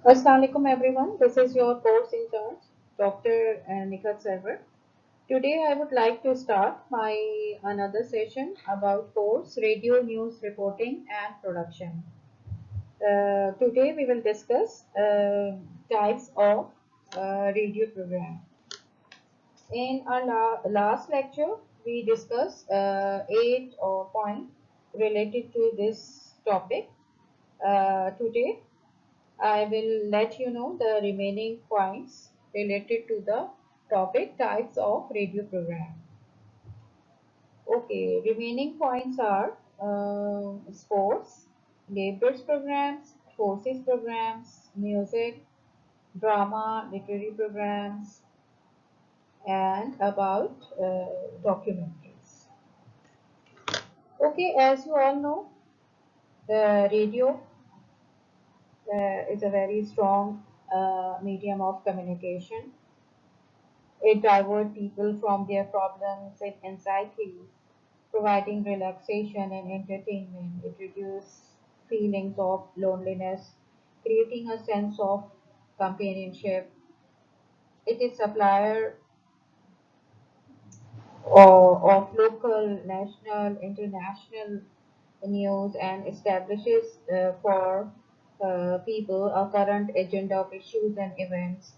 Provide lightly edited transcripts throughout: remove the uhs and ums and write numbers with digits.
Assalamualaikum everyone. This is your course in charge, Dr. Nikhat Server. Today I would like to start my another session about course radio news reporting and production. Today we will discuss types of radio program. In our last lecture, we discussed eight points related to this topic. Today I will let you know the remaining points related to the topic types of radio program. Okay, remaining points are sports, labors programs, forces programs, music, drama, literary programs, and about documentaries. Okay, as you all know, the radio is a very strong medium of communication. It diverts people from their problems and anxieties, providing relaxation and entertainment. It reduces feelings of loneliness, creating a sense of companionship. It is supplier of local, national, international news and establishes for people a current agenda of issues and events.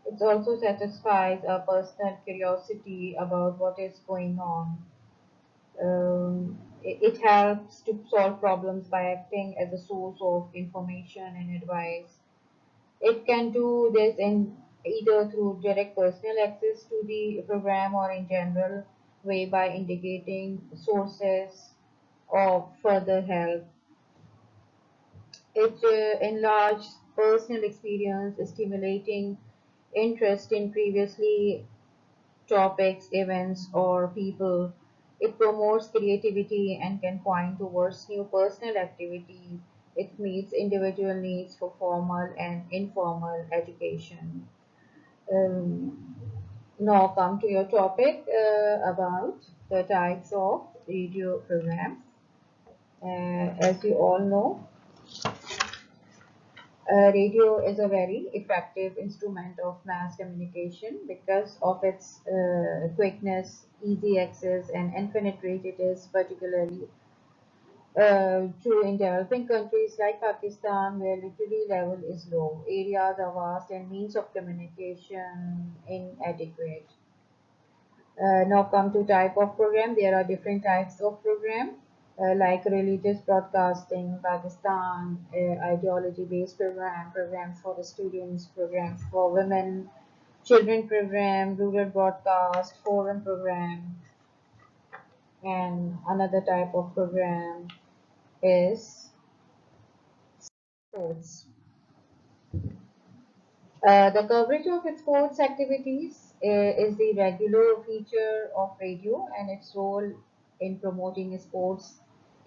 It also satisfies a personal curiosity about what is going on. It helps to solve problems by acting as a source of information and advice. It can do this in either through direct personal access to the program or in general way by indicating sources of further help. It enlarges personal experience, stimulating interest in previously topics, events, or people. It promotes creativity and can point towards new personal activity. It meets individual needs for formal and informal education. Um, Now come to your topic about the types of radio programs. As you all know, radio is a very effective instrument of mass communication because of its quickness, easy access, and infinite reach. It is particularly true in developing countries like Pakistan, where literacy level is low, areas are vast, and means of communication inadequate. Now come to type of program. There are different types of program like religious broadcasting, Pakistan, ideology-based program, programs for the students, programs for women, children program, rural broadcast, forum program, and another type of program is sports. The coverage of sports activities is the regular feature of radio and its role in promoting sports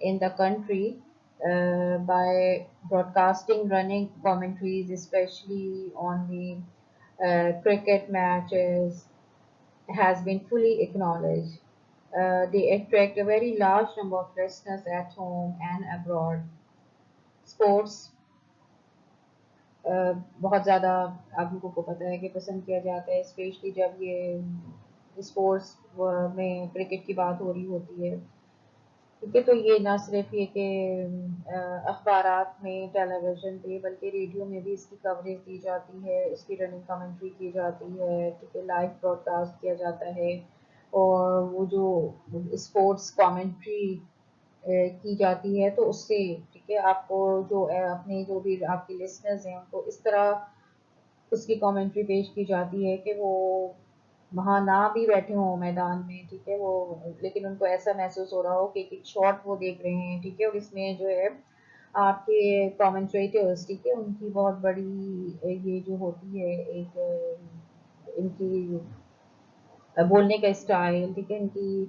in the country by broadcasting running commentaries, especially on the cricket matches, has been fully acknowledged. They attract a very large number of listeners at home and abroad. Sports बहुत ज़्यादा आप लोगों को पता है कि पसंद किया जाता है स्पेशली जब ये स्पोर्ट्स में क्रिकेट की बात हो रही होती है ठीक है तो ये ना सिर्फ ये कि अखबारात में टेलीविज़न पे बल्कि रेडियो में भी इसकी कवरेज दी जाती है इसकी रनिंग कमेंट्री की जाती है ठीक है लाइव ब्रॉडकास्ट किया जाता है और वो जो स्पोर्ट्स कमेंट्री की जाती है तो उससे ठीक है आपको जो अपने जो भी आपके लिसनर्स हैं उनको इस तरह उसकी कमेंट्री पेश की जाती है कि वो वहाँ ना भी बैठे हों मैदान में ठीक है वो लेकिन उनको ऐसा महसूस हो रहा हो कि एक शॉट वो देख रहे हैं ठीक है और इसमें जो है आपके कमेंट्रेटर्स ठीक है उनकी बहुत बड़ी ये जो होती है एक इनकी बोलने का स्टाइल ठीक है इनकी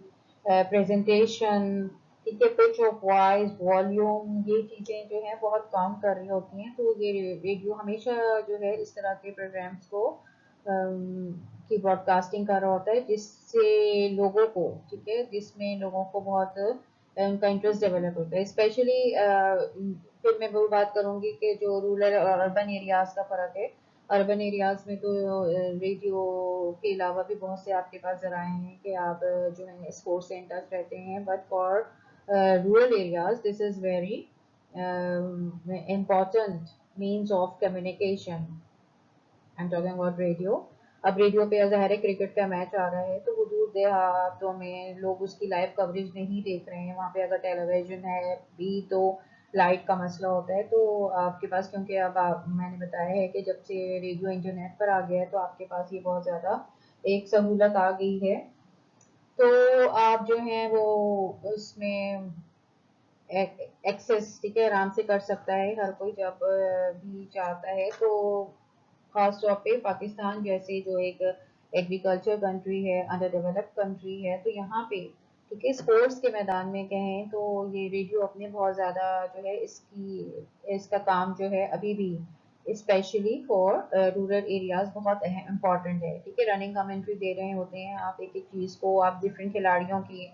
प्रेजेंटेशन ठीक है पिच ऑफ वॉइस वॉल्यूम ये चीज़ें जो हैं बहुत काउंट कर रही होती हैं तो ये रेडियो हमेशा जो है इस तरह के प्रोग्राम्स को की ब्रॉडकास्टिंग कर रहा होता है जिससे लोगों को ठीक है जिसमें लोगों को बहुत उनका इंटरेस्ट डेवलप होता है। स्पेशली फिर मैं वो बात करूंगी कि जो रूरल और अर्बन एरियाज का फर्क है। अर्बन एरियाज में तो रेडियो के अलावा भी बहुत से आपके पास जराए हैं कि आप जो है स्पोर्ट्स से इन टच रहते हैं, but for rural areas this is very important means of communication. I'm talking about radio. अब रेडियो पे ज़ाहिर है क्रिकेट का मैच आ रहा है तो वो दूर देहातों में लोग उसकी लाइव कवरेज नहीं देख रहे हैं। वहाँ पे अगर टेलीविजन है भी तो लाइट का मसला होता है। तो आपके पास, क्योंकि अब मैंने बताया है कि जब से रेडियो इंटरनेट पर आ गया है तो आपके पास ये बहुत ज़्यादा एक सहूलत आ गई है। तो आप जो हैं वो उसमें एक्सेस, ठीक है, आराम से कर सकता है हर कोई जब भी चाहता है। तो खास तौर पे पाकिस्तान जैसे जो एक एग्रीकल्चर कंट्री है, अंडर डेवलप्ड कंट्री है, तो यहाँ पे ठीक है स्पोर्ट्स के मैदान में कहें तो ये रेडियो अपने बहुत ज़्यादा जो है इसका काम जो है अभी भी स्पेशली फॉर रूरल एरियाज बहुत इम्पॉर्टेंट है। ठीक है, रनिंग कमेंट्री दे रहे होते हैं आप एक एक चीज़ को, आप डिफरेंट खिलाड़ियों की,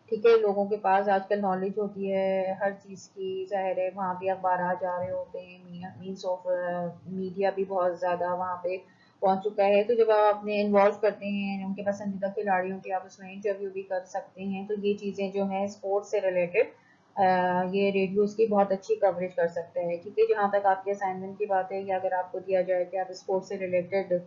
ठीक है, लोगों के पास आजकल नॉलेज होती है हर चीज़ की, ज़ाहिर है वहाँ भी अखबार आ जा रहे होते हैं, मीन्स ऑफ मीडिया भी बहुत ज़्यादा वहाँ पे पहुँच चुका है। तो जब आप अपने इन्वॉल्व करते हैं उनके पसंदीदा खिलाड़ियों के, आप उसमें इंटरव्यू भी कर सकते हैं। तो ये चीज़ें जो हैं स्पोर्ट्स से रिलेटेड ये रेडियो उसकी बहुत अच्छी कवरेज कर सकता है। ठीक है, जहाँ तक आपके असाइनमेंट की बात है, या अगर आपको दिया जाए कि आप स्पोर्ट्स से रिलेटेड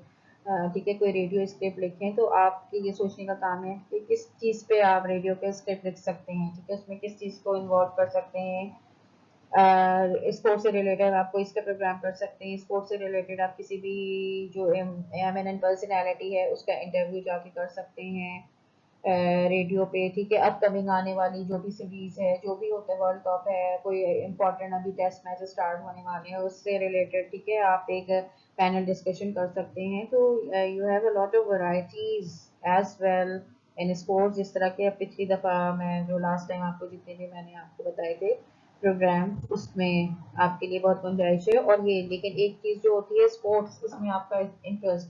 ठीक है कोई रेडियो स्क्रिप्ट लिखें, तो आपके ये सोचने का काम है कि किस चीज़ पे आप रेडियो पे स्क्रिप्ट लिख सकते हैं। ठीक है, उसमें किस चीज़ को इन्वॉल्व कर सकते हैं। स्पोर्ट्स से रिलेटेड आप कोई इसका प्रोग्राम कर सकते हैं। स्पोर्ट्स से रिलेटेड आप किसी भी जो एमिनेंट पर्सनैलिटी है उसका इंटरव्यू जाके कर सकते हैं रेडियो पे। ठीक है, अपकमिंग आने वाली जो भी सीरीज है, जो भी होता है, वर्ल्ड कप है, कोई इम्पोर्टेंट अभी टेस्ट मैच स्टार्ट होने वाले हैं उससे रिलेटेड, ठीक है, आप एक पैनल डिस्कशन कर सकते हैं। तो you have a lot of varieties as well in sports. जिस तरह के पिछली दफ़ा मैं जो लास्ट टाइम आपको जितने भी मैंने आपको बताए थे प्रोग्राम, उसमें आपके लिए बहुत गुंजाइश है। और ये लेकिन एक चीज़ जो होती है स्पोर्ट्स, इसमें आपका इंटरेस्ट,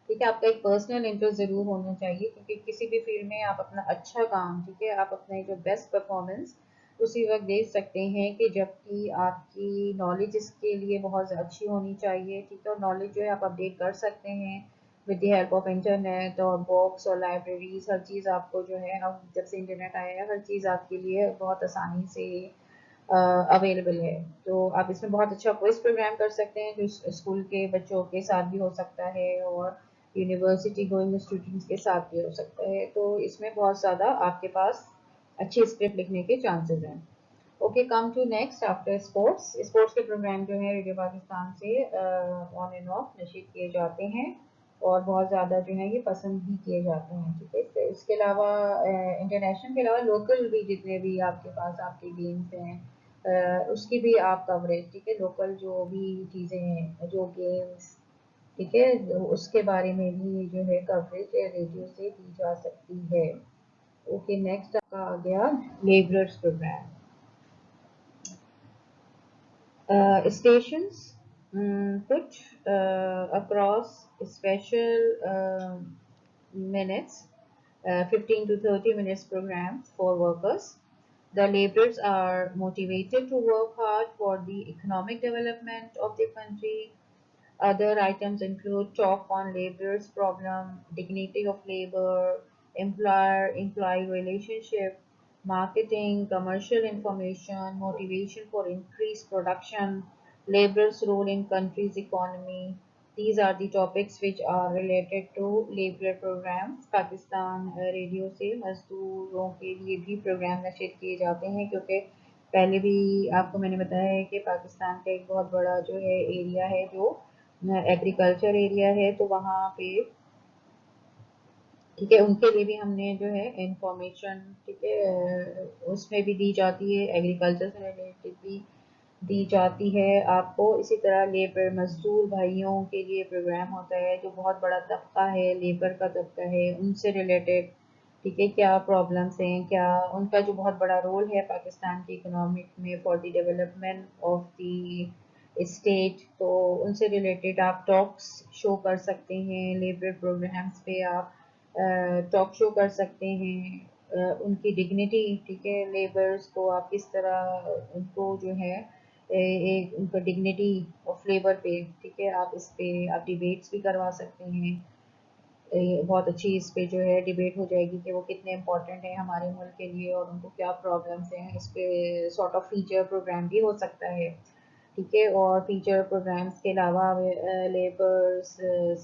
ठीक है, आपका एक पर्सनल इंटरेस्ट ज़रूर होना चाहिए, क्योंकि किसी भी फील्ड में आप अपना अच्छा काम, ठीक है, आप अपने जो बेस्ट परफॉर्मेंस उसी वक्त दे सकते हैं कि जबकि आपकी नॉलेज इसके लिए बहुत अच्छी होनी चाहिए। ठीक है, और नॉलेज जो है आप अपडेट कर सकते हैं with the help of internet और बुक्स और लाइब्रेरीज। हर चीज़ आपको जो है, अब जब से इंटरनेट आया है, हर चीज़ आपके लिए बहुत आसानी से अवेलेबल है। तो आप इसमें बहुत अच्छा क्विज प्रोग्राम कर सकते हैं जो स्कूल के बच्चों के साथ भी हो सकता है और यूनिवर्सिटी गोइंग स्टूडेंट्स के साथ भी हो सकता है। तो इसमें बहुत ज़्यादा आपके पास अच्छी स्क्रिप्ट लिखने के चांसेस हैं। Okay, come to next after sports. Sports के प्रोग्राम जो है रेडियो पाकिस्तान से ऑन एंड ऑफ नशीद किए जाते हैं और बहुत ज़्यादा जो है ये पसंद भी किए जाते हैं। ठीक है, तो इसके अलावा इंटरनेशनल के अलावा लोकल भी जितने भी आपके पास आपके गेम्स हैं उसकी भी आप कवरेज, ठीक है, लोकल जो भी चीज़ें हैं, जो गेम्स, ठीक है, उसके बारे में भी जो है कवरेज रेडियो से दी जा सकती है। ओके, नेक्स्ट आपका आ गया labourers program. Stations put across special minutes, 15 to 30 minutes programs for workers. The laborers are motivated to work hard for the economic development of the country. Other items include talk on laborers' problem, dignity of labor, employer-employee relationship, marketing, commercial information, motivation for increased production, laborers' role in country's economy. These are the topics which are related to labor programs. Pakistan radio से मजदूरों के लिए भी programme नशर किए जाते हैं, क्योंकि पहले भी आपको मैंने बताया है कि पाकिस्तान का एक बहुत बड़ा जो है एरिया है जो एग्रीकल्चर एरिया है। तो वहाँ पे, ठीक है, उनके लिए भी हमने जो है इंफॉर्मेशन, ठीक है, उसमें भी दी जाती है, एग्रीकल्चर से रिलेटेड भी दी जाती है आपको। इसी तरह लेबर मजदूर भाइयों के लिए प्रोग्राम होता है, जो बहुत बड़ा तबका है, लेबर का तबका है, उनसे रिलेटेड, ठीक है, क्या प्रॉब्लम्स हैं, क्या उनका जो बहुत बड़ा रोल है पाकिस्तान की इकोनॉमिक में for the development of the state. तो उनसे रिलेटेड आप टॉक्स शो कर सकते हैं, लेबर प्रोग्राम्स पे आप टॉक शो कर सकते हैं। ان کی ڈگنیٹی، ٹھیک ہے، لیبرز کو آپ کس طرح ان کو جو ہے ایک ان کا ڈگنیٹی آف لیبر پہ، ٹھیک ہے، آپ اس پہ آپ ڈیبیٹس بھی کروا سکتے ہیں. بہت اچھی اس پہ جو ہے ڈیبیٹ ہو جائے گی کہ وہ کتنے امپورٹنٹ ہیں ہمارے ملک کے لیے اور ان کو کیا پرابلمس ہیں. اس پہ سارٹ آف فیچر پروگرام بھی ہو سکتا ہے، ٹھیک ہے. اور فیچر پروگرامس کے علاوہ لیبرس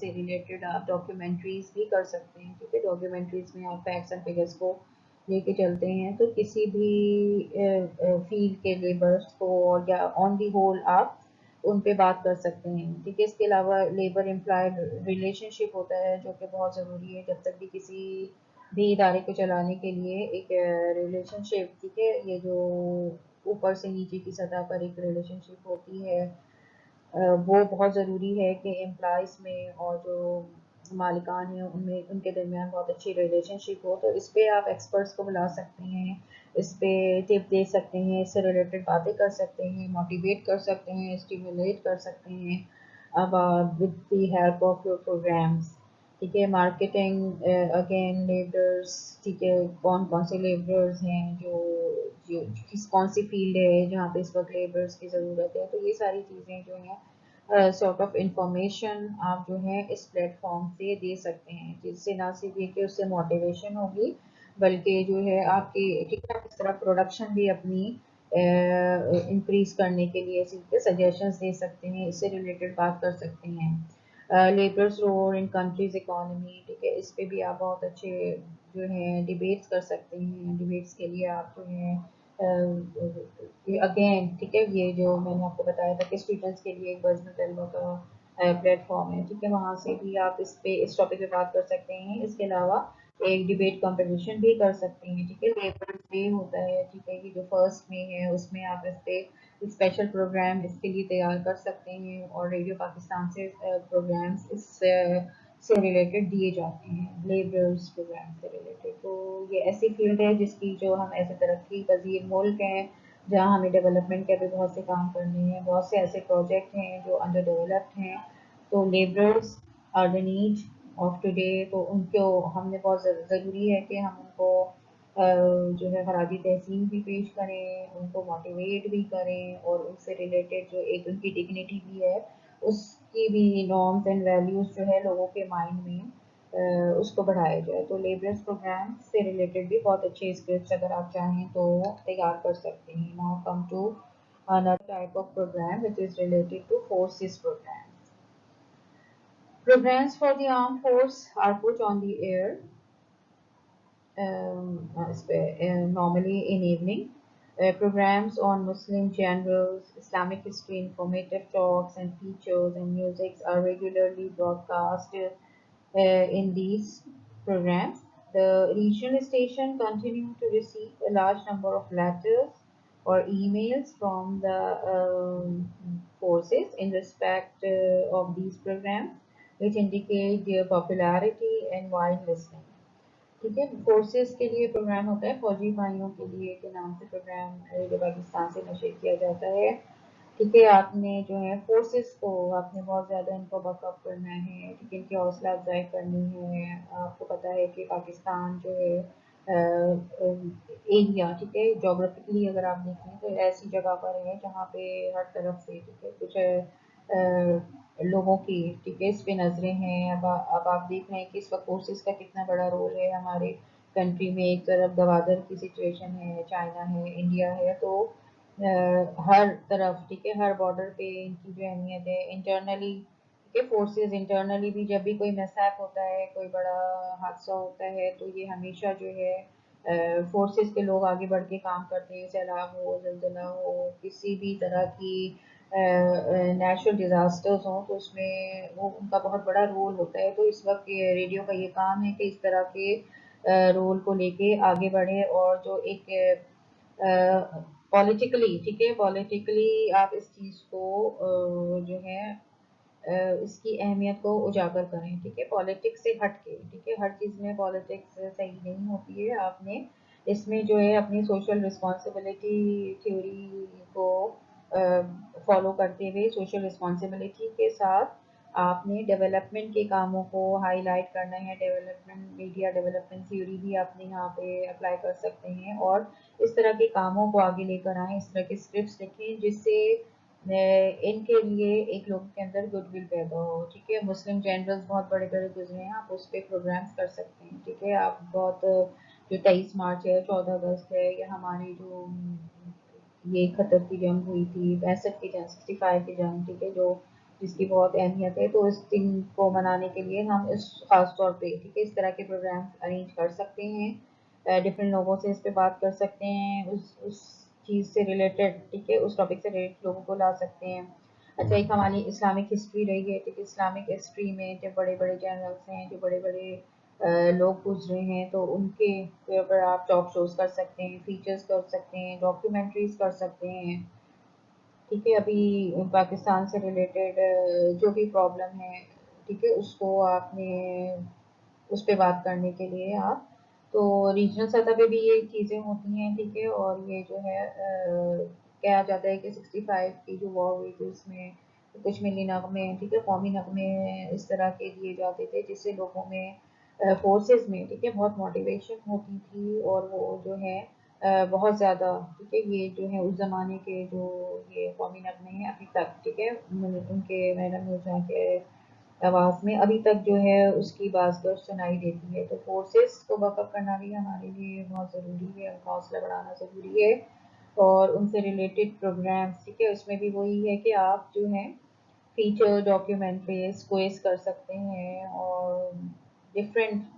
سے ریلیٹڈ آپ ڈاکیومنٹریز بھی کر سکتے ہیں، ٹھیک ہے. ڈاکیومنٹریز میں آپ فیکٹس اینڈ فگرس کو لے کے چلتے ہیں تو کسی بھی فیلڈ کے لیبرس کو اور یا آن دی ہول آپ ان پہ بات کر سکتے ہیں، ٹھیک ہے. اس کے علاوہ لیبر امپلائی ریلیشن شپ ہوتا ہے جو کہ بہت ضروری ہے جب تک بھی کسی بھی ادارے کو چلانے کے لیے ایک ریلیشن شپ، ٹھیک ہے، یہ جو اوپر سے نیچے کی سطح پر ایک ریلیشن شپ ہوتی ہے وہ بہت ضروری ہے کہ امپلائیز میں اور جو مالکان ہیں ان میں ان کے درمیان بہت اچھی ریلیشن شپ ہو. تو اس پہ آپ ایکسپرٹس کو بلا سکتے ہیں، اس پہ ٹپ دے سکتے ہیں، اس سے ریلیٹڈ باتیں کر سکتے ہیں، موٹیویٹ کر سکتے ہیں، اسٹیمولیٹ کر سکتے ہیں اب with the help of your programs, ٹھیک ہے. مارکیٹنگ اگین لیبرس، ٹھیک ہے، کون کون سے لیبرز ہیں جو کون سی فیلڈ ہے جہاں پہ اس وقت لیبرس کی ضرورت ہے. تو یہ ساری چیزیں جو ہیں سارٹ آف انفارمیشن آپ جو ہے اس پلیٹ فارم سے دے سکتے ہیں، جس سے نہ صرف یہ کہ اس سے موٹیویشن ہوگی بلکہ جو ہے آپ کی، ٹھیک ہے، اس طرح پروڈکشن بھی اپنی انکریز کرنے کے لیے سجیشنز دے سکتے ہیں، اس سے ریلیٹڈ بات کر سکتے ہیں. لیبرس رول ان کنٹریز اکانومی، ٹھیک ہے، اس پہ بھی آپ بہت اچھے جو ہیں ڈیبیٹس کر سکتے ہیں. ڈیبیٹس کے لیے آپ جو ہیں اگین، ٹھیک ہے، یہ جو میں نے آپ کو بتایا تھا کہ اسٹوڈنٹس کے لیے ایک بزم طلبہ کا پلیٹ فارم ہے، ٹھیک ہے، وہاں سے بھی آپ اس ٹاپک پہ بات کر سکتے ہیں. اس کے علاوہ ایک ڈیبیٹ کمپٹیشن بھی کر سکتے ہیں، ٹھیک ہے. لیبرس ڈے ہوتا ہے، ٹھیک ہے، یہ جو فرسٹ میں ہے اس میں آپ اس پہ اسپیشل پروگرام اس کے لیے تیار کر سکتے ہیں اور ریڈیو پاکستان سے پروگرامس اس سے ریلیٹڈ دیے جاتے ہیں، لیبرس پروگرام سے ریلیٹڈ. تو یہ ایسی فیلڈ ہے جس کی جو ہم ایسے ترقی پذیر ملک ہیں جہاں ہمیں ڈیولپمنٹ کے بھی بہت سے کام کرنے ہیں، بہت سے ایسے پروجیکٹ ہیں جو انڈر ڈیولپڈ ہیں. تو labours are the need of today, تو ان کو ہم نے بہت ضروری ہے کہ ہم ان کو جو ہے خراجی تحسین بھی پیش کریں، ان کو موٹیویٹ بھی کریں اور ان سے ریلیٹڈ جو ایک ان کی ڈگنیٹی بھی ہے اس کی بھی نارمس اینڈ ویلیوز جو ہے لوگوں کے مائنڈ میں اس کو بڑھایا جائے. تو لیبرس پروگرام سے ریلیٹڈ بھی بہت اچھے اسکرپٹس اگر آپ چاہیں تو تیار کر سکتے ہیں. Now come to another type of program which is related to forces programs. Programs for the armed force are put on the air normally in evening. Programs on Muslim generals, Islamic history, informative talks and features and musics are regularly broadcast in these programs. The regional station continue to receive a large number of letters or emails from the forces in respect of these programs, which indicate their popularity and wide listening. ٹھیک ہے. Forces کے لیے programme ہوتا ہے، فوجی بھائیوں کے لیے کے نام سے پروگرام ریڈیو پاکستان سے نشر کیا جاتا ہے، ٹھیک ہے. آپ نے جو ہے فورسز کو آپ نے بہت زیادہ ان کو بیک اپ کرنا ہے، ٹھیک ہے، ان کی حوصلہ افزائی کرنی ہے. آپ کو پتہ ہے کہ پاکستان جو ہے ایریا، ٹھیک ہے، جغرافکلی اگر آپ دیکھیں تو ایسی جگہ پر ہے جہاں پہ ہر طرف سے، ٹھیک ہے، کچھ لوگوں کی، ٹھیک ہے، اس پہ نظریں ہیں. اب آپ دیکھ رہے ہیں کہ اس وقت فورسز کا کتنا بڑا رول ہے ہمارے کنٹری میں. ایک طرف گوادر کی سچویشن ہے، چائنا ہے، انڈیا ہے، تو ہر طرف، ٹھیک ہے، ہر بارڈر پہ ان کی جو اہمیت ہے. انٹرنلی، ٹھیک ہے، فورسز انٹرنلی بھی جب بھی کوئی مسایپ ہوتا ہے، کوئی بڑا حادثہ ہوتا ہے تو یہ ہمیشہ جو ہے فورسز کے لوگ آگے بڑھ کے کام کرتے ہیں. سیلاب ہو، زلزلہ ہو، کسی بھی طرح کی نیچرل ڈیزاسٹرز ہوں تو اس میں وہ ان کا بہت بڑا رول ہوتا ہے. تو اس وقت یہ ریڈیو کا یہ کام ہے کہ اس طرح کے رول کو لے کے آگے بڑھے اور جو ایک پولیٹیکلی، ٹھیک ہے، پولیٹیکلی آپ اس چیز کو جو ہے اس کی اہمیت کو اجاگر کریں، ٹھیک ہے، پالیٹکس سے ہٹ کے، ٹھیک ہے. ہر چیز میں پالیٹکس صحیح نہیں ہوتی ہے. آپ نے اس میں جو ہے اپنی سوشل رسپانسبلٹی تھیوری کو فالو کرتے ہوئے سوشل رسپانسبلٹی کے ساتھ آپ نے ڈیولپمنٹ کے کاموں کو ہائی لائٹ کرنا ہے، ڈیولپمنٹ میڈیا ڈیولپمنٹ تھیوری بھی آپ نے یہاں پہ اپلائی کر سکتے ہیں، اور اس طرح کے کاموں کو آگے لے کر آئیں، اس طرح کے اسکرپٹس لکھیں جس سے ان کے لیے ایک لوگوں کے اندر گڈ ول پیدا ہو. ٹھیک ہے، مسلم جنرلز بہت بڑے بڑے گزرے ہیں، آپ اس پہ پروگرامس کر سکتے ہیں. ٹھیک ہے، آپ بہت جو 23 مارچ ہے، 14 اگست ہے، یا ہماری جو یہ خطر کی جنگ ہوئی تھی، 65 کی جنگ، 65 کی جنگ، ٹھیک ہے، جو جس کی بہت اہمیت ہے، تو اس دن کو منانے کے لیے ہم اس خاص طور پہ ٹھیک ہے اس طرح کے پروگرام ارینج کر سکتے ہیں. ڈفرینٹ لوگوں سے اس پہ بات کر سکتے ہیں، اس چیز سے ریلیٹڈ، ٹھیک ہے، اس ٹاپک سے ریلیٹڈ لوگوں کو لا سکتے ہیں. اچھا، ایک ہماری اسلامک ہسٹری رہی ہے، ٹھیک ہے، اسلامک ہسٹری میں جو بڑے بڑے جنرلس ہیں، جو بڑے بڑے لوگ گزرے ہیں، تو ان کے اوپر آپ ٹاک شوز کر سکتے ہیں، فیچرز کر سکتے ہیں، ڈاکیومنٹریز کر سکتے ہیں. ٹھیک ہے، ابھی پاکستان سے ریلیٹڈ جو بھی پرابلم ہے، ٹھیک ہے، اس کو آپ نے اس پہ بات کرنے کے لیے آپ تو ریجنل سطح پہ بھی یہ چیزیں ہوتی ہیں. ٹھیک ہے، اور یہ جو ہے کہا جاتا ہے کہ 65 کی جو وار ہوئی تھی اس میں کچھ ملی نغمے، ٹھیک ہے، قومی نغمے اس طرح کے دیے جاتے تھے جس سے لوگوں میں فورسز میں، ٹھیک ہے، بہت موٹیویشن ہوتی تھی، اور وہ جو ہے بہت زیادہ، ٹھیک ہے، یہ جو ہے اس زمانے کے جو یہ قومی نغمے ہیں ابھی تک، ٹھیک ہے، ان کے میڈم مرزا کے آواز میں ابھی تک جو ہے اس کی بازگشت سنائی دیتی ہے. تو فورسز کو بیک اپ کرنا بھی ہمارے لیے بہت ضروری ہے، ان کا حوصلہ بڑھانا ضروری ہے، اور ان سے ریلیٹڈ پروگرامس، ٹھیک ہے، اس میں بھی وہی ہے کہ آپ جو ہیں فیچر ڈاکیومنٹریز کوئز کر سکتے ہیں، اور different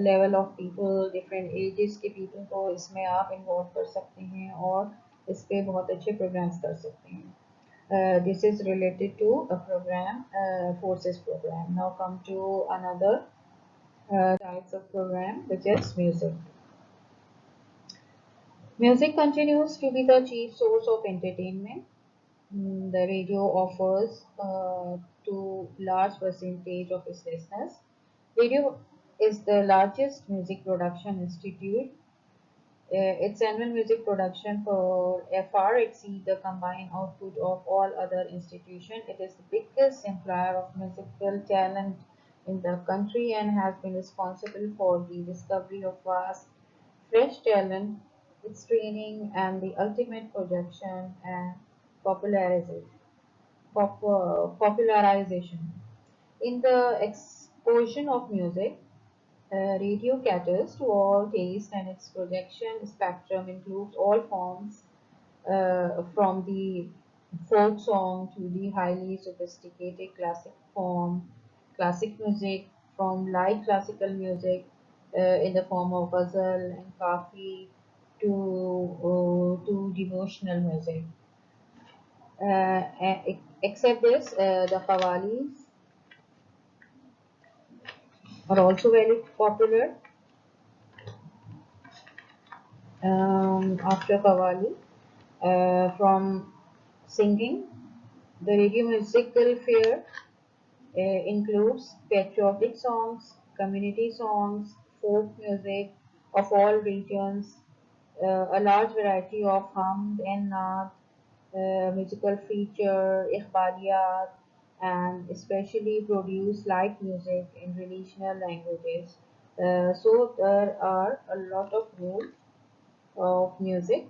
level of people, different ages کے پیپل کو اس میں آپ انوالو کر سکتے ہیں، اور اس پہ بہت اچھے پروگرامس کر سکتے ہیں. This is related to a program, forces program. Now come to another types of program, which is music. Music continues to be the chief source of entertainment. The radio offers to large percentage of its listeners. Radio is the largest music production institute. Its annual music production for far exceed the combined output of all other institutions. It is the biggest employer of musical talent in the country and has been responsible for the discovery of vast, fresh talent, its training, and the ultimate projection and popularization. Popularization. In the explosion of music, radio caters to all tastes, and its projection spectrum includes all forms, from the folk song to the highly sophisticated classic music, from light classical music in the form of ghazal and kafi to devotional music. Except this, the qawwalis are also very popular. After qawwali, from singing, the radio musical fare includes patriotic songs, community songs, folk music of all regions, a large variety of hamd and naat, musical feature, ikhbariyat, and especially produce light music in regional languages. So there are a lot of roles of music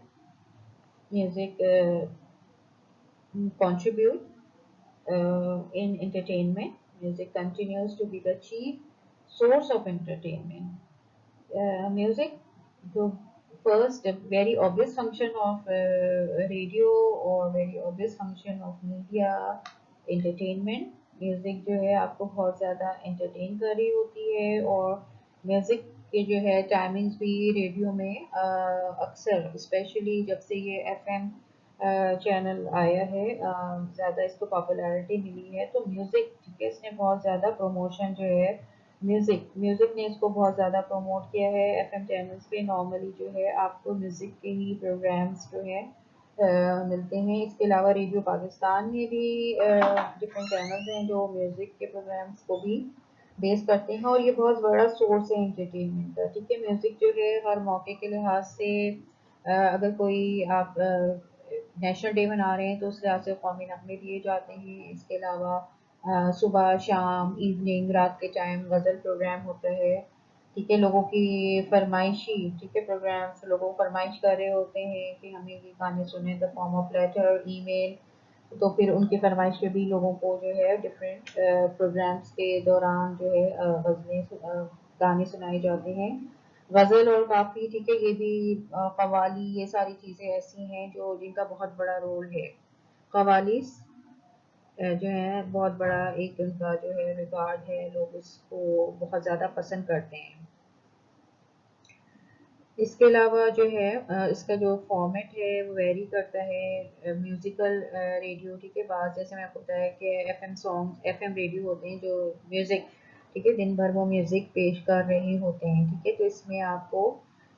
contribute in entertainment. Music continues to be the chief source of entertainment. Music, the first very obvious function of radio, or very obvious function of media entertainment. Music جو ہے آپ کو بہت زیادہ entertain کر رہی ہوتی ہے، اور میوزک کے جو ہے ٹائمنگز بھی ریڈیو میں اکثر اسپیشلی جب سے یہ ایف ایم چینل آیا ہے، زیادہ اس کو پاپولیرٹی ملی ہے، تو میوزک ٹھیک ہے اس نے بہت زیادہ پروموشن جو ہے میوزک نے اس کو بہت زیادہ پروموٹ کیا ہے. ایف ایم چینلز پہ نارملی جو ہے آپ کو میوزک کے ہی پروگرامس جو ہے ملتے ہیں. اس کے علاوہ ریڈیو پاکستان میں بھی ڈفرینٹ چینلز ہیں جو میوزک کے پروگرامس کو بھی بیس کرتے ہیں، اور یہ بہت بڑا سورس ہے انٹرٹینمنٹ کا. ٹھیک ہے، میوزک جو ہے ہر موقع کے لحاظ سے اگر کوئی آپ نیشنل ڈے منا رہے ہیں تو اس لحاظ سے قومی نغمے دیے جاتے ہیں. اس کے علاوہ सुबह शाम इवनिंग रात के टाइम गज़ल प्रोग्राम होता है, ठीक है। लोगों की फरमाइशी, ठीक है, प्रोग्राम्स लोगों फरमाइश कर रहे होते हैं कि हमें ये गाने सुने, the form of letter email. तो फिर उनकी फरमाइश पे भी लोगों को जो है डिफरेंट प्रोग्राम्स के दौरान जो है गाने सुनाए जाते हैं। गज़ल और काफ़ी, ठीक है, ये भी कव्वाली, ये सारी चीज़ें ऐसी हैं जो जिनका बहुत बड़ा रोल है। कव्वालीस जो है बहुत बड़ा एक उनका जो है रिकॉर्ड है, लोग इसको बहुत ज़्यादा पसंद करते हैं। इसके अलावा जो है इसका जो फॉर्मेट है वो वेरी करता है। म्यूज़िकल रेडियो, ठीक है, बाद जैसे मैं आपको बताया कि एफएम सॉन्ग, एफएम रेडियो होते हैं जो म्यूज़िक, ठीक है, दिन भर वो म्यूज़िक पेश कर रहे होते हैं, ठीक है। तो इसमें आपको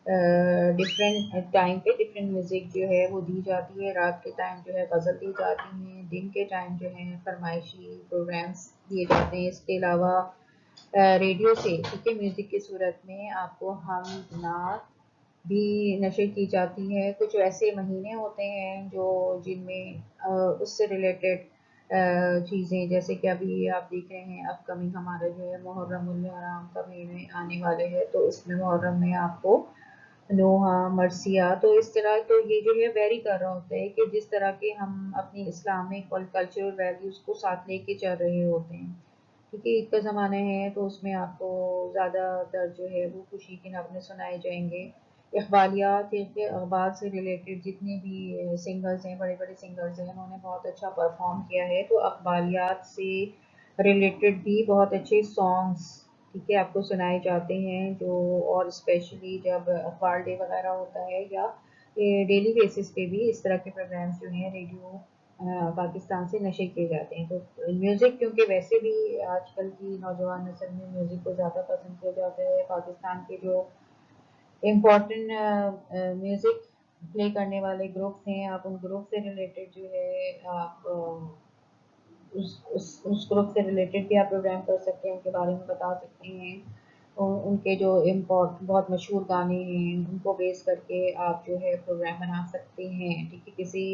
डिफरेंट टाइम पे डिफरेंट म्यूज़िक जो है वो दी जाती है। रात के टाइम जो है गज़ल दी जाती हैं, दिन के टाइम जो है फरमाइशी प्रोग्राम्स दिए जाते हैं। इसके अलावा रेडियो से, ठीक है, म्यूज़िक की सूरत में आपको हम नात भी नशर की जाती है। कुछ ऐसे महीने होते हैं जो जिनमें उससे रिलेटेड चीज़ें, जैसे कि अभी आप देख रहे हैं अपकमिंग हमारा जो है मुहर्रम उल हराम का महीने आने वाले हैं, तो इसमें मुहर्रम में आपको नोहा मरसिया, तो इस तरह तो ये जो है वेरी कर रहा होता है कि जिस तरह के हम अपनी इस्लामिक और कल्चरल वैल्यूज़ को साथ लेके चल रहे होते हैं, ठीक है। ईद का ज़माना है तो उसमें आपको ज़्यादातर जो है वो खुशी के नगमे सुनाए जाएंगे। इकबालियात, ठीक है, अखबार से रिलेटेड जितने भी सिंगर्स हैं, बड़े बड़े सिंगर्स हैं, उन्होंने बहुत अच्छा परफॉर्म किया है, तो अखबालियात से रिलेटेड भी बहुत अच्छे सॉन्ग्स, ठीक है, आपको सुनाए जाते हैं जो, और स्पेशली जब अखबार डे वगैरह होता है या डेली बेसिस पे भी इस तरह के प्रोग्राम्स जो हैं रेडियो पाकिस्तान से नशे किए जाते हैं। तो म्यूज़िक क्योंकि वैसे भी आजकल की नौजवान नस्ल में म्यूज़िक को ज़्यादा पसंद किया जाता है। पाकिस्तान के जो इम्पोर्टेंट म्यूज़िक प्ले करने वाले ग्रुप्स हैं, आप उन ग्रुप से रिलेटेड जो है आप उस ग्रुप से रिलेटेड भी आप प्रोग्राम कर सकते हैं, उनके बारे में बता सकते हैं। उनके जो इम्पोर्ट बहुत मशहूर गाने हैं उनको बेस करके आप जो है प्रोग्राम बना सकते हैं, ठीक है। किसी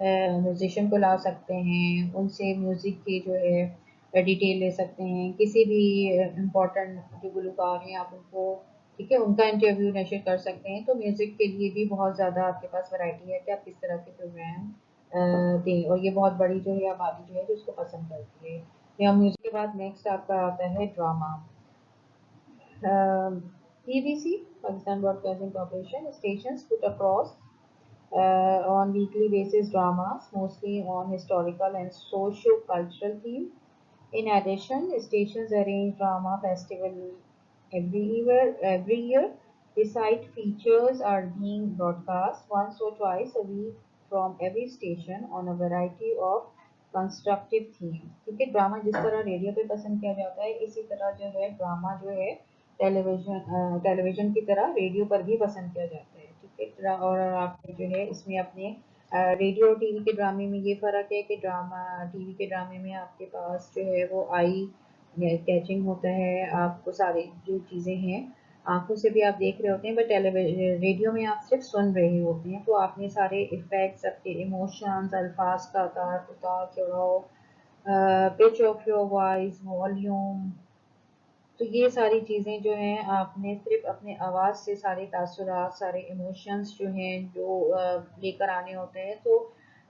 म्यूजिशियन को ला सकते हैं, उनसे म्यूज़िक की जो है डिटेल ले सकते हैं। किसी भी इम्पोर्टेंट जो गुलकार हैं आप उनको, ठीक है, उनका इंटरव्यू नशर कर सकते हैं। तो म्यूज़िक के लिए भी बहुत ज़्यादा आपके पास वैरायटी है कि आप किस तरह के प्रोग्राम दें, और ये बहुत बड़ी जो है आबादी जो है जो उसको पसंद करती है। या म्यूज़िक के बाद नेक्स्ट आपका आता है drama. PBC, Pakistan Broadcasting Corporation, stations put across on weekly basis dramas, mostly on historical and socio-cultural themes. In addition, stations arrange drama festival every year. Besides, features are being broadcast once or twice a week from every station on a variety of constructive theme, ठीक है। Drama जिस तरह radio पे पसंद किया जाता है, इसी तरह जो है ड्रामा जो है टेलीविजन की तरह रेडियो पर भी पसंद किया जाता है, ठीक है। और आप जो है इसमें अपने रेडियो और टीवी के ड्रामे में ये फ़र्क है कि टीवी के ड्रामे में आपके पास जो है वो आई कैचिंग होता है, आपको सारी जो चीज़ें हैं आंखों से भी आप देख रहे होते हैं, बट रेडियो में आप सिर्फ सुन रहे होते हैं। तो आपने सारे इफ़ेक्ट्स, आपके इमोशंस, अल्फाज का उतार चढ़ाव, pitch of your voice, volume, तो ये सारी चीज़ें जो हैं आपने सिर्फ अपने आवाज़ से सारे तासुरात, सारे इमोशंस जो हैं जो लेकर आने होते हैं। तो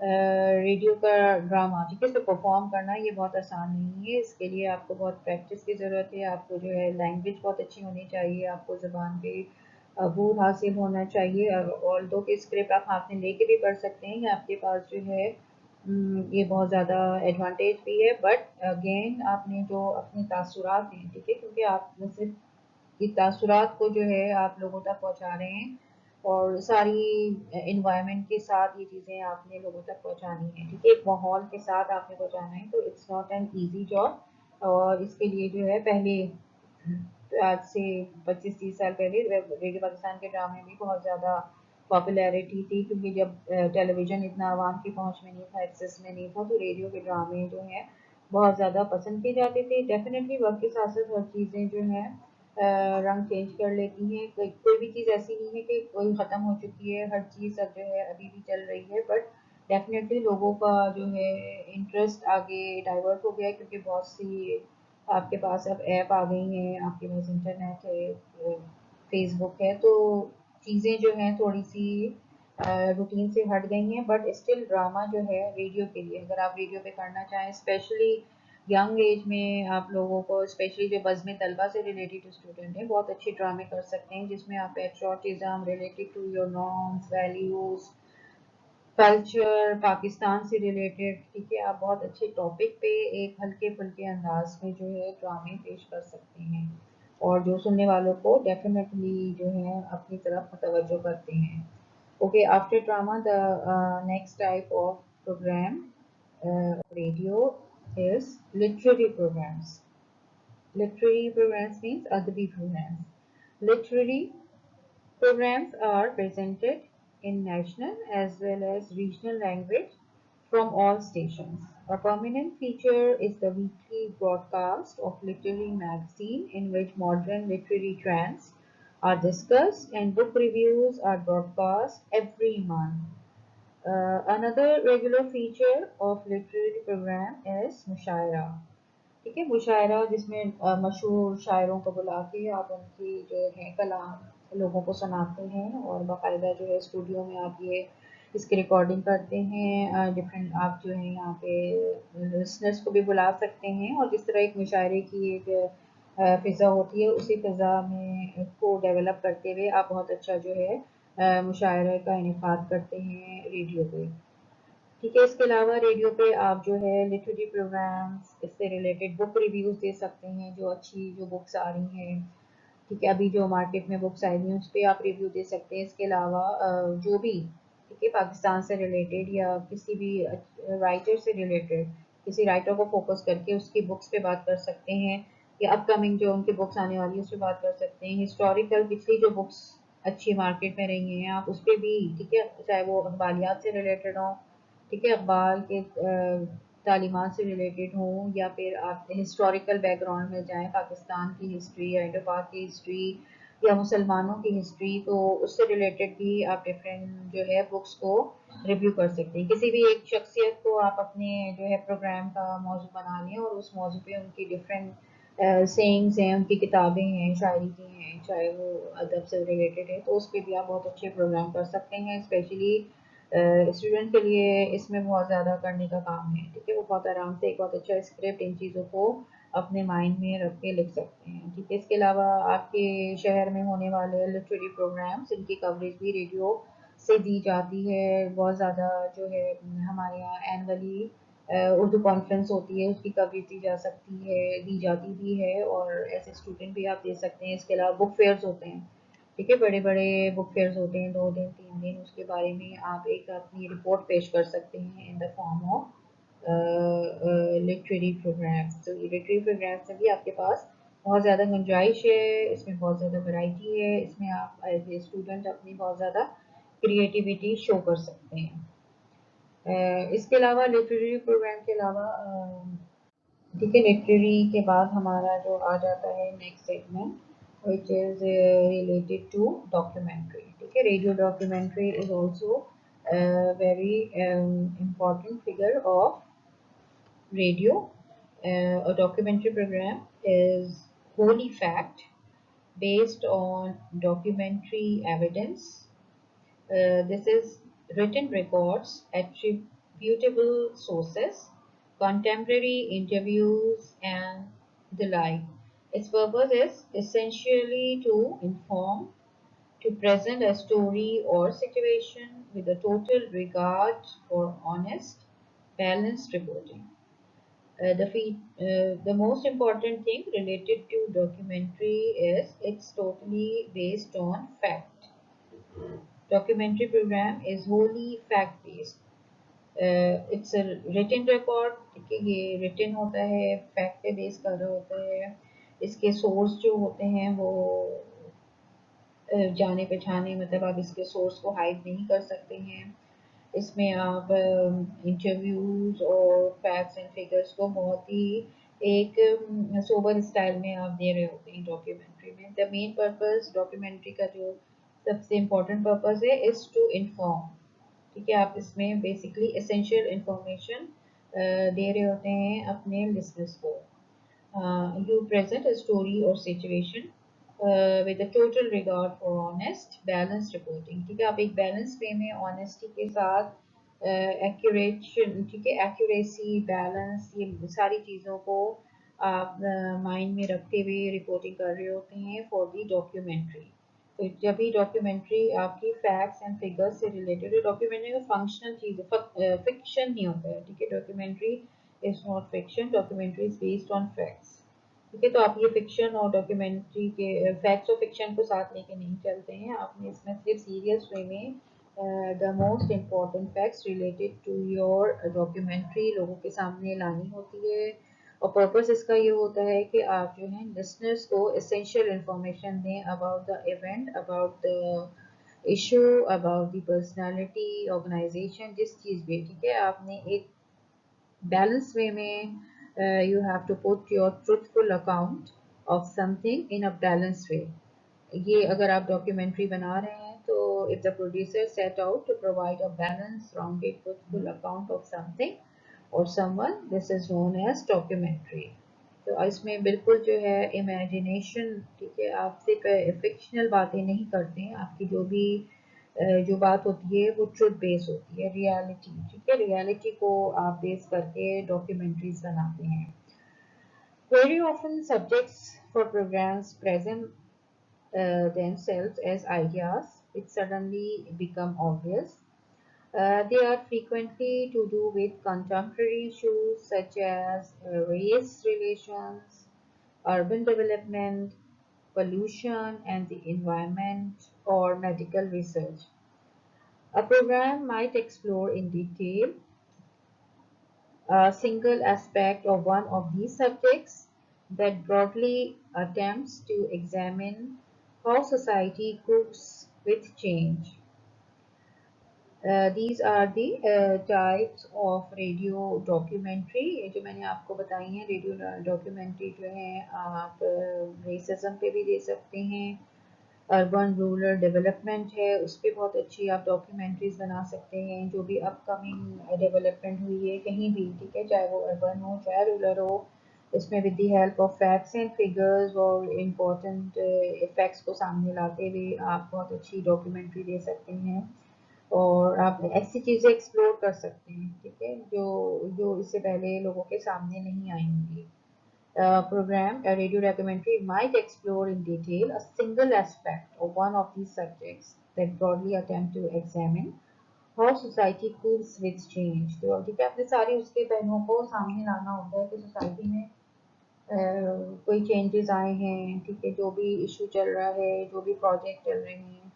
रेडियो का ड्रामा, ठीक है, तो परफॉर्म करना ये बहुत आसान नहीं है। इसके लिए आपको बहुत प्रैक्टिस की ज़रूरत है, आपको जो है लैंग्वेज बहुत अच्छी होनी चाहिए, आपको ज़बान पे अबूर हासिल होना चाहिए। और दो के स्क्रिप्ट आप हाथ में लेके भी पढ़ सकते हैं, आपके पास जो है ये बहुत ज़्यादा एडवांटेज भी है। बट अगेन आपने जो अपने तासुरात हैं, ठीक है, क्योंकि आप सिर्फ ये तासुरात को जो है आप लोगों तक पहुंचा रहे हैं, और सारी इन्वायरमेंट के साथ ये चीज़ें आपने लोगों तक पहुंचानी है, ठीक है, एक माहौल के साथ आपने पहुंचाना है। तो it's not an easy job, और इसके लिए जो है पहले आज से 25-30 साल पहले रेडियो पाकिस्तान के ड्रामे भी बहुत ज़्यादा पॉपुलैरिटी थी, क्योंकि जब टेलीविज़न इतना आवाम की पहुंच में नहीं था, एक्सेस में नहीं था, तो रेडियो के ड्रामे जो हैं बहुत ज़्यादा पसंद किए जाते थे। डेफिनेटली वक्त के साथ साथ हर चीज़ें जो हैं रंग चेंज कर लेती हैं। कोई भी चीज़ ऐसी नहीं है कि कोई ख़त्म हो चुकी है, हर चीज़ अब जो है अभी भी चल रही है। बट डेफिनेटली लोगों का जो है इंटरेस्ट आगे डाइवर्ट हो गया है, क्योंकि बहुत सी आपके पास अब ऐप आ गई हैं, आपके पास इंटरनेट है, फेसबुक है, तो चीज़ें जो हैं थोड़ी सी रूटीन से हट गई हैं। बट स्टिल ड्रामा जो है रेडियो के लिए, अगर आप रेडियो पे करना चाहें, स्पेशली यंग एज में आप लोगों को, स्पेशली जो बज़्म तलबा से रिलेटेड स्टूडेंट हैं, बहुत अच्छे ड्रामे कर सकते हैं जिसमें आप patriotism related to your norms values culture, Pakistan से रिलेटेड, ठीक है, आप बहुत अच्छे टॉपिक पे एक हल्के फुल्के अंदाज में जो है ड्रामे पेश कर सकते हैं, और जो सुनने वालों को डेफिनेटली जो है अपनी तरफ मुतवज्जो करते हैं। Okay, after drama the next type of program radio is literary programs. Literary programs means adabi programs. Literary programs are presented in national as well as regional language from all stations. A prominent feature is the weekly broadcast of literary magazine in which modern literary trends are discussed and book reviews are broadcast every month. Another regular feature of literary program is mushaira. ठीक है, मुशायरा जिसमें मशहूर शायरों को बुला के आप उनकी जो है कलाम लोगों को सुनाते हैं, और बाकायदा जो है स्टूडियो में आप ये इसकी रिकॉर्डिंग करते हैं। डिफरेंट आप जो है यहाँ पे लिसनर्स को भी बुला सकते हैं, और जिस तरह एक मुशायरे की एक फ़िज़ा होती है, उसी फ़िज़ा में को डेवलप करते हुए आप बहुत अच्छा जो है मुशायरे का इनेकाद करते हैं रेडियो पे। ठीक है, इसके अलावा रेडियो पे आप जो है लिटरेरी प्रोग्राम्स, इससे रिलेटेड बुक रिव्यूज़ दे सकते हैं, जो अच्छी जो बुक्स आ रही हैं, ठीक है, अभी जो मार्केट में बुक्स आई हुई हैं उस पे आप रिव्यू दे सकते हैं। इसके अलावा जो भी, ठीक है, पाकिस्तान से रिलेटेड या किसी भी राइटर से रिलेटेड, किसी राइटर को फोकस करके उसकी बुक्स पे बात कर सकते हैं, या अपकमिंग जो उनकी बुक्स आने वाली है उस पर बात कर सकते हैं। हिस्टोरिकल पिछली जो बुक्स अच्छी मार्केट में रही हैं आप उस पर भी, ठीक है, चाहे वो अखबारियात से रिलेटेड हों, ठीक है, अखबार के तालीमात से रिलेटेड हों, या फिर आप हिस्टोरिकल बैकग्राउंड में जाएँ, पाकिस्तान की हिस्ट्री या इंडो पाक की हिस्ट्री या मुसलमानों की हिस्ट्री, तो उससे रिलेटेड भी आप डिफरेंट जो है बुक्स को रिव्यू कर सकते हैं। किसी भी एक शख्सियत को आप अपने जो है प्रोग्राम का मौजू बना लें, और उस मौजू पे उनकी डिफरेंट सेइंग्स हैं, उनकी किताबें हैं, शायरी की हैं, चाहे वो अदब से रिलेटेड है, तो उस पर भी आप बहुत अच्छे प्रोग्राम कर सकते हैं। स्पेशली स्टूडेंट के लिए इसमें बहुत ज़्यादा करने का काम है, ठीक है, वो बहुत आराम से एक बहुत अच्छा स्क्रिप्ट इन चीज़ों को अपने माइंड में रख के लिख सकते हैं, ठीक है। इसके अलावा आपके शहर में होने वाले लिटरेरी प्रोग्राम्स, इनकी कवरेज भी रेडियो से दी जाती है बहुत ज़्यादा। जो है हमारे यहाँ एनुअली उर्दू कॉन्फ्रेंस होती है, उसकी कवरेज दी जा सकती है, दी जाती भी है, और एज ए स्टूडेंट भी आप दे सकते हैं। इसके अलावा बुक फेयर्स होते हैं, ठीक है, बड़े बड़े बुक फेयर्स होते हैं, 2 दिन 3 दिन, उसके बारे में आप एक अपनी रिपोर्ट पेश कर सकते हैं in the form of literary programs. तो ये लिटरेरी प्रोग्राम्स में भी आपके पास बहुत ज़्यादा गुंजाइश है, इसमें बहुत ज़्यादा वैरायटी है, इसमें आप एज ए स्टूडेंट अपनी बहुत ज़्यादा क्रिएटिविटी शो कर सकते हैं। इसके अलावा लिटरेरी प्रोग्राम के अलावा ठीक है, लिटरेरी के बाद हमारा जो आ जाता है next segment, which is related to documentary, ठीक है। Radio documentary is also a very important figure of radio. A documentary program is wholly fact based on documentary evidence. This is written records, attributable sources, contemporary interviews, and the like. Its purpose is essentially to inform, to present a story or situation with a total regard for honest, balanced reporting. The most important thing related to documentary is it's totally based on fact. Documentary program is wholly fact based. It's written record, ठीक है, ये written होता है, fact पे base कर रहा होता है। इसके सोर्स जो होते हैं वो जाने पहचाने, मतलब आप इसके सोर्स को हाइड नहीं कर सकते हैं। इसमें आप इंटरव्यूज और फैक्ट्स एंड फिगर्स को बहुत ही एक सोबर स्टाइल में आप दे रहे होते हैं डॉक्यूमेंट्री में। द मेन पर्पस डॉक्यूमेंट्री का जो सबसे इम्पोर्टेंट पर्पस है इज टू इन्फॉर्म, ठीक है, आप इसमें बेसिकली एसेंशियल इंफॉर्मेशन दे रहे होते हैं अपने लिसनर्स को. You present a story or situation with a total regard for honest, balanced reporting. ठीक है, आप एक बैलेंस वे में ऑनेस्टी के साथ एक्यूरेशन, ठीक है, एक्यूरेसी, बैलेंस, ये सारी चीज़ों को आप माइंड में रखते हुए रिपोर्टिंग कर रहे होते हैं फॉर दी डॉक्यूमेंट्री. तो जब भी डॉक्यूमेंट्री आपकी फैक्ट्स एंड फिगर्स से रिलेटेड है, डॉक्यूमेंट्री का फंक्शनल चीज़ है, फिक्शन नहीं होता है. ठीक है, documentary is not fiction, documentary is based on facts. ठीक है, तो आप ये फिक्शन और डॉक्यूमेंट्री के फैक्ट्स और फिक्शन को साथ लेके नहीं चलते हैं. आपने इसमें सिर्फ सीरियस वे में the most important facts related to your documentary लोगों के सामने लानी होती है. और पर्पस इसका ये होता है कि आप जो है लिसनर्स को एसेंशियल इंफॉर्मेशन दें about the event, about the issue, about the personality, organization, जिस चीज़ भी. ठीक है, आपने एक बैलेंस वे में you have to put your truthful account of something in a balanced way. ये अगर आप डॉक्यूमेंट्री बना रहे हैं तो if the producer set out to provide a balanced, rounded, truthful account of something or someone, this is known as documentary. तो इसमें बिल्कुल जो है इमेजिनेशन, ठीक है, आप सिर्फ फिक्शनल बातें नहीं करते हैं. आपकी जो भी जो बात होती है वो ट्रुथ बेस होती है, रियलिटी. ठीक है, रियलिटी को आप बेस करके डॉक्यूमेंट्रीज बनाते हैं. Very often subjects for programs present themselves as ideas which suddenly become obvious. They are frequently to do with contemporary issues such as race relations, urban development, pollution and the environment, or medical research. A program might explore in detail a single aspect of one of these subjects that broadly attempts to examine how society copes with change. These are the types of radio documentary. ये जो मैंने आपको बताई हैं radio documentary जो है, आप racism पे भी दे सकते हैं. अर्बन रूरल डेवलपमेंट है, उस पर बहुत अच्छी आप डॉक्यूमेंट्रीज बना सकते हैं. जो भी अपकमिंग डेवलपमेंट हुई है कहीं भी, ठीक है, चाहे वो अर्बन हो चाहे रूरल हो, इसमें with the help of facts and figures और इम्पोर्टेंट इफेक्ट्स को सामने लाते हुए आप बहुत अच्छी डॉक्यूमेंट्री दे सकते हैं. और आप ऐसी चीज़ें एक्सप्लोर कर सकते हैं, ठीक है, जो जो इससे पहले लोगों के सामने नहीं आई होंगी. Program, a radio documentary might explore in detail a single aspect of one of these subjects that broadly attempt to examine how society copes with change. तो ठीक है, अपने सारे उसके पहलुओं को सामने लाना होता है कि सोसाइटी में कोई चेंजेस आए हैं, ठीक है, जो भी इशू चल रहा है, जो भी प्रोजेक्ट चल रहे हैं,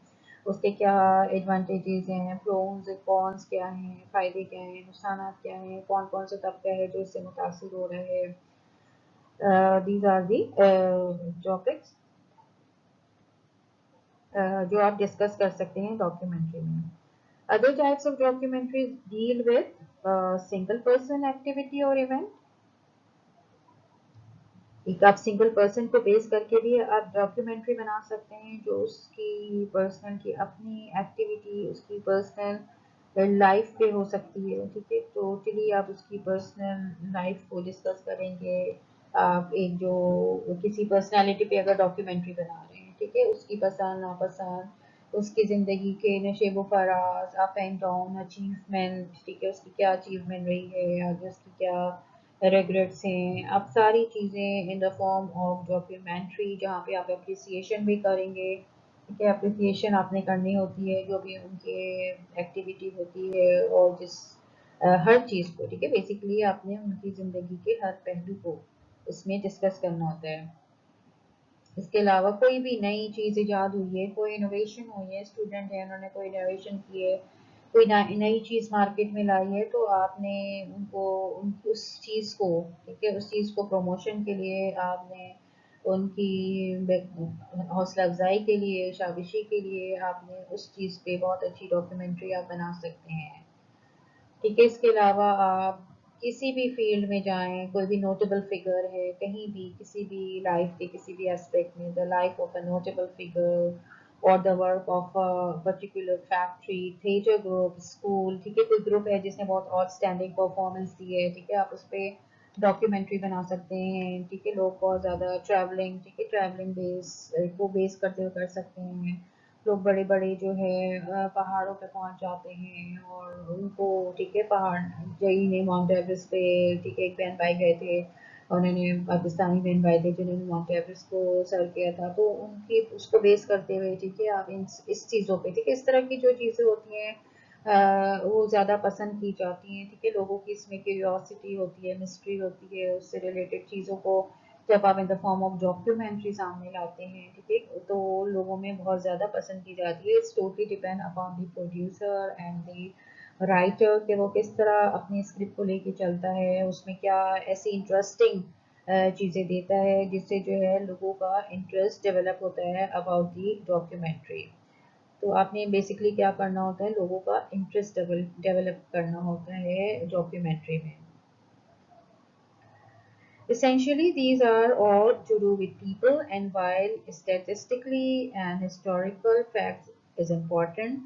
उसके क्या एडवांटेजेस हैं, प्रोज कॉन्स क्या हैं, फ़ायदे क्या हैं, नुकसान क्या हैं, कौन कौन सा तबका है जो इससे मुतासिर हो रहा है. These are the topics जो आप डिस्कस कर सकते हैं डॉक्यूमेंट्री में. Other types of documentaries deal with single person activity or event. एक आप सिंगल पर्सन को बेस करके भी आप डॉक्यूमेंट्री बना सकते हैं जो उसकी पर्सनल की अपनी एक्टिविटी, उसकी पर्सनल लाइफ पे हो सकती है. ठीक है, टोटली आप उसकी पर्सनल लाइफ को डिस्कस करेंगे. आप एक जो किसी पर्सनालिटी पे अगर डॉक्यूमेंट्री बना रहे हैं, ठीक है, उसकी पसंद नापसंद, उसकी ज़िंदगी के नशेब फराज, अप एंड डाउन, अचीवमेंट, ठीक है, उसकी क्या अचीवमेंट रही है, आगे उसकी क्या रिग्रेट्स हैं, आप सारी चीज़ें इन द फॉर्म ऑफ डॉक्यूमेंट्री जहाँ पे आप अप्रिसिएशन भी करेंगे. ठीक है, अप्रिसिएशन आपने करनी होती है जो भी उनके एक्टिविटी होती है और जिस हर चीज़ को, ठीक है, बेसिकली आपने उनकी ज़िंदगी के हर पहलू को इसमें डिस्कस करना होता है. इसके अलावा कोई भी नई चीज़ इजाद हुई है, कोई इनोवेशन हुई है, स्टूडेंट है उन्होंने कोई इनोवेशन की है, कोई नई चीज़ मार्केट में लाई है, तो आपने उनको उस चीज़ को, ठीक है, उस चीज़ को प्रमोशन के लिए आपने उनकी हौसला अफजाई के लिए, शाबाशी के लिए आपने उस चीज़ पे बहुत अच्छी डॉक्यूमेंट्री आप बना सकते हैं. ठीक है, इसके अलावा आप किसी भी फील्ड में जाएं, कोई भी नोटेबल फिगर है कहीं भी, किसी भी लाइफ के किसी भी एस्पेक्ट में, the life of a notable figure, और the work of a particular factory, theatre group, school, ठीक है, कोई ग्रुप है जिसने बहुत आउटस्टैंडिंग परफॉर्मेंस दी है, ठीक है, आप उस पर डॉक्यूमेंट्री बना सकते हैं, ठीक है, लोग बहुत ज़्यादा ट्रैवलिंग, ठीक है, ट्रैवलिंग बेस को बेस करते हुए कर सकते हैं, लोग बड़े बड़े जो है पहाड़ों पे पहुंच जाते हैं और उनको, ठीक है, पहाड़ जई ने माउंट एवरेस्ट पे, ठीक है, एक बहन भाई गए थे, उन्होंने पाकिस्तानी बहन भाई थे जिन्होंने माउंट एवरेस्ट को सर किया था, तो उनकी उसको बेस करते हुए, ठीक है, आप इस चीज़ों पे, ठीक है, इस तरह की जो चीज़ें होती हैं वो ज़्यादा पसंद की जाती हैं, ठीक है, लोगों की इसमें क्यूरियोसिटी होती है, मिस्ट्री होती है, उससे रिलेटेड चीज़ों को जब आप इन द फॉर्म ऑफ डॉक्यूमेंट्री सामने लाते हैं, ठीक है, तो लोगों में बहुत ज़्यादा पसंद की जाती है। It's totally depend upon the producer and the writer कि वो किस तरह अपनी स्क्रिप्ट को लेके चलता है, उसमें क्या ऐसी इंटरेस्टिंग चीज़ें देता है जिससे जो है लोगों का इंटरेस्ट डेवलप होता है अबाउट दी डॉक्यूमेंट्री। तो आपने बेसिकली क्या करना होता है, लोगों का इंटरेस्ट डेवलप करना होता है डॉक्यूमेंट्री में। Essentially, these are all to do with people, and while statistically and historical facts is important,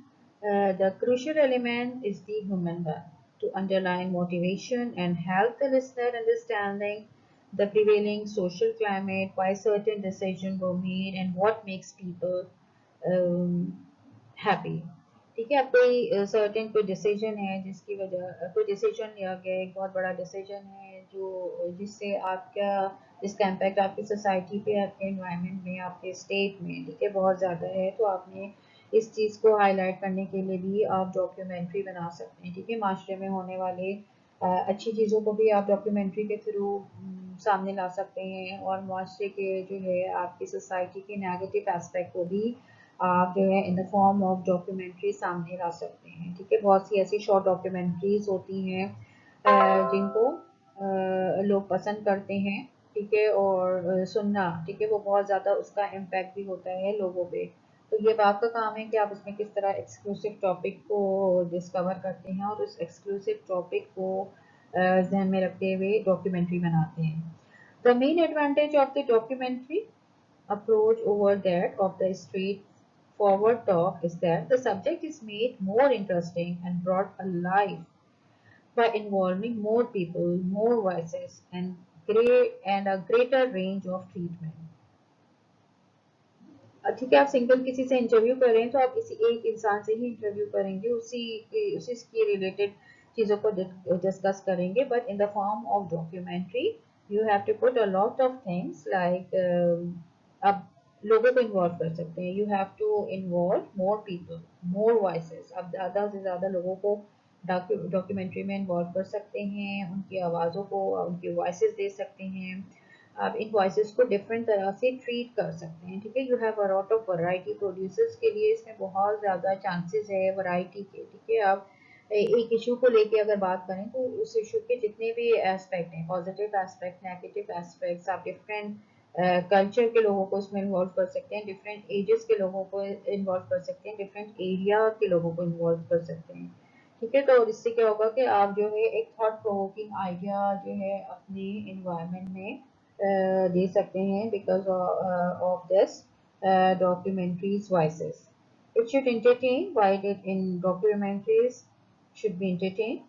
the crucial element is the human one to underline motivation and help the listener understanding the prevailing social climate, why certain decisions were made, and what makes people happy, ठीक है, अब कोई certain कोई decision है जिसकी वजह कोई decision लिया गया, एक बहुत बड़ा डिसीजन है जो जिससे आपका जिसका इम्पैक्ट आपकी सोसाइटी पे, आपके एनवायरनमेंट में, आपके स्टेट में, ठीक है, बहुत ज़्यादा है, तो आपने इस चीज़ को हाईलाइट करने के लिए भी आप डॉक्यूमेंट्री बना सकते हैं, ठीक है, माशरे में होने वाले अच्छी चीज़ों को भी आप डॉक्यूमेंट्री के थ्रू सामने ला सकते हैं, और माशरे के जो है आपकी सोसाइटी के नेगेटिव एस्पेक्ट को भी आप जो है इन द फॉर्म ऑफ डॉक्यूमेंट्री सामने ला सकते हैं, ठीक है, बहुत सी ऐसी शॉर्ट डॉक्यूमेंट्रीज होती हैं जिनको लोग पसंद करते हैं, ठीक है, और सुनना, ठीक है, वो बहुत ज़्यादा उसका इम्पैक्ट भी होता है लोगों पे। तो ये बात का काम है कि आप उसमें किस तरह एक्सक्लूसिव टॉपिक को डिस्कवर करते हैं और उस एक्सक्लूसिव टॉपिक को ध्यान में रखते हुए डॉक्यूमेंट्री बनाते हैं। The main advantage of the documentary approach over that of the straightforward talk is that the subject is made more interesting and brought alive by involving more people, more voices, and a greater range of treatment. ठीक है, आप single किसी से interview कर रहे हैं तो आप किसी एक इंसान से ही इंटरव्यू करेंगे, उसी की रिलेटेड चीज़ों को डिस्कस करेंगे, but in the form of documentary you have to put a lot of things like अब लोगों को इन्वॉल्व कर सकते हैं, you have to involve more people, more voices, अब ज़्यादा से ज़्यादा लोगों को डॉक्यूमेंट्री में इन्वॉल्व कर सकते हैं, उनकी आवाज़ों को, उनकी वॉइसेस दे सकते हैं, आप इन वॉइसेस को डिफरेंट तरह से ट्रीट कर सकते हैं, ठीक है, you have a lot of variety, producers के लिए इसमें बहुत ज़्यादा चांसेस है वैरायटी के, ठीक है, आप एक इशू को लेके अगर बात करें तो उस इशू के जितने भी एस्पेक्ट हैं, पॉजिटिव एस्पेक्ट, नेगेटिव एस्पेक्ट्स, आप डिफरेंट कल्चर के लोगों को इसमें इन्वॉल्व कर सकते हैं, डिफरेंट एजेस के लोगों को इन्वॉल्व कर सकते हैं, डिफरेंट एरिया के लोगों को इन्वॉल्व कर सकते हैं, ठीक है, तो इससे क्या होगा कि आप जो है एक थॉट प्रोवोकिंग आइडिया जो है अपने इन्वायरमेंट में दे सकते हैं because of this documentaries voices. It should entertain while it in documentaries should be entertained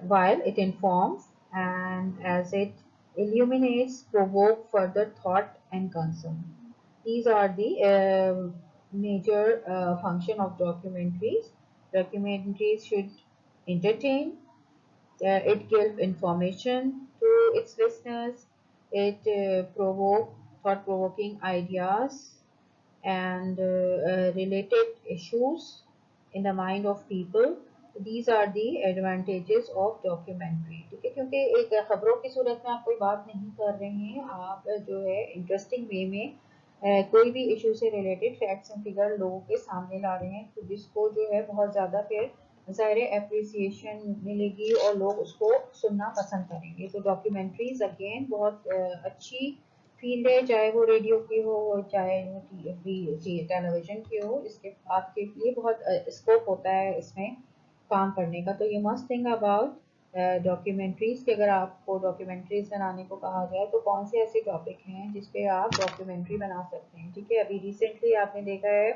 while it informs and as it illuminates, provoke further thought and concern. These are the major function of documentaries. Documentaries should entertain, it gives information to its listeners. It provoke thought-provoking ideas and related issues in the mind of people. These are the advantages of documentary, ठीक है, क्योंकि एक खबरों की सूरत में आप कोई बात नहीं कर रहे हैं, आप जो है इंटरेस्टिंग वे में कोई भी इशू से रिलेटेड फैक्ट्स एंड फिगर लोगों के सामने ला रहे हैं, तो जिसको जो है बहुत ज़्यादा फिर ज़ाहिर अप्रिसिएशन मिलेगी और लोग उसको सुनना पसंद करेंगे, तो डॉक्यूमेंट्रीज अगेन बहुत अच्छी फील्ड है, चाहे वो रेडियो की हो चाहे वो टेलीविजन की हो, इसके आपके लिए बहुत स्कोप होता है इसमें काम करने का, तो you must think about documentaries کہ اگر آپ کو ڈاکیومنٹریز بنانے کو کہا جائے تو کون سے ایسے ٹاپک ہیں جس پہ آپ ڈاکیومنٹری بنا سکتے ہیں. ٹھیک ہے, ابھی ریسنٹلی آپ نے دیکھا ہے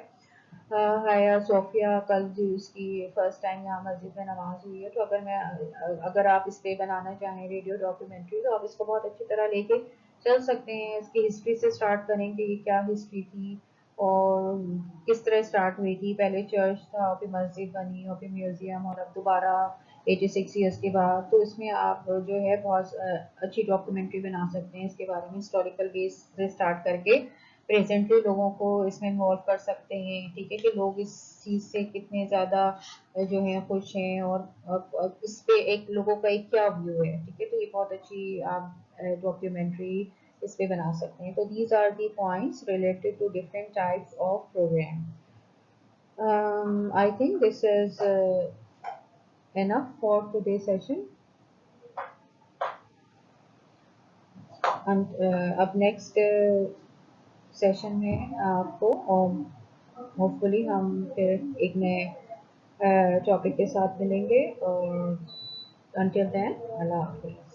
حیا صوفیہ کل جو اس کی فرسٹ ٹائم یہاں مسجد میں نماز ہوئی ہے, تو اگر آپ اس پہ بنانا چاہیں ریڈیو ڈاکیومنٹری تو آپ اس کو بہت اچھی طرح لے کے چل سکتے ہیں. اس کی ہسٹری سے اسٹارٹ کریں کہ یہ کیا ہسٹری تھی اور کس طرح اسٹارٹ ہوئی تھی. پہلے چرچ تھا, پھر مسجد بنی, اور پھر میوزیم, اور اب دوبارہ 86 ایئرس کے بعد. تو اس میں آپ جو ہے بہت اچھی ڈاکیومنٹری بنا سکتے ہیں اس کے بارے میں, ہسٹوریکل بیس سے اسٹارٹ کر کے پریزنٹلی لوگوں کو اس میں انوالو کر سکتے ہیں. ٹھیک ہے, کہ لوگ اس چیز سے کتنے زیادہ جو ہے خوش ہیں, اور اس پہ ایک لوگوں کا ایک کیا ویو ہے. ٹھیک ہے, تو یہ بہت اچھی آپ ڈاکیومنٹری اس پہ بنا سکتے ہیں. تو these are the points related to different types of program. I think this is enough for today's session. اب نیکسٹ سیشن میں آپ کو ہوپ فلی ہم پھر ایک نئے ٹاپک کے ساتھ ملیں گے, اور انٹل دین اللہ حافظ.